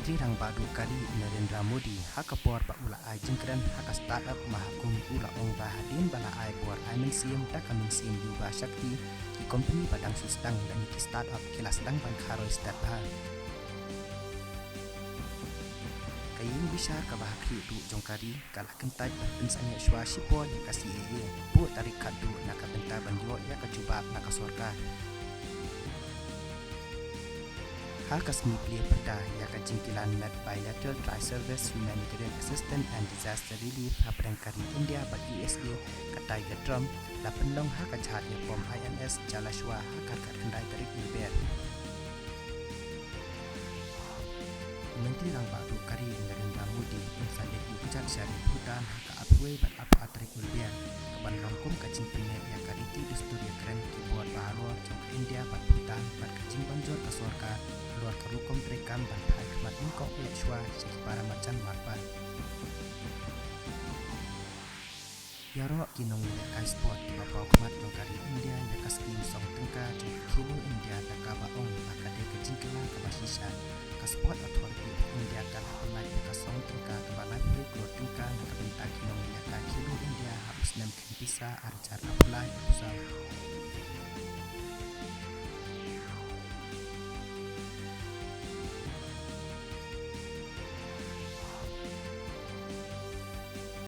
Menteri Rang Badu Kari Narendra Modi hakapor ba ula ai jingkran haka startup mahakum ula ong bahadin bala ai bor ai mensiam da kamin sim yuba shakti ki company padang sustang dan ki startup kilas dang ban kharoi start ha kayin bisa ka bahakri du jongkari kala kentai pensanya shwa sipo ni kasi ye bu tarik kadu nak benta banjo ya ka cuba nak sorga Hakas Nuklear Perda yang jingkilan Net Bilateral Tri-Service Humanitarian Assistance and Disaster Relief Haprangkari India bagi USA katai Trump lapan long haka jahat ya pom INS Jalashwa hakar kendai tarik Ulber. Menteri Rang Badu Kari Narendra Modi insalik ujar syari Bhutan haka apwe bat apa tarik Ulber kaban longkum kajing penek yang kariti dusturi keren kibuat baharu jong India bat Bhutan bat kajing banjor ke sorga luar kerukum terekam dan hai kemat ingkok yachwa segi para macan marpan Yarok kinong lekai sport di bapau kemat jongkari India yaka skim song tengka jong kilo India yaka baong akade kejingkela kabasisa ka sport authority India kala pelai yaka song tengka kebalai break luar tengka naka bentak kinong yaka kilo India habis nem kempisa arjar apply usau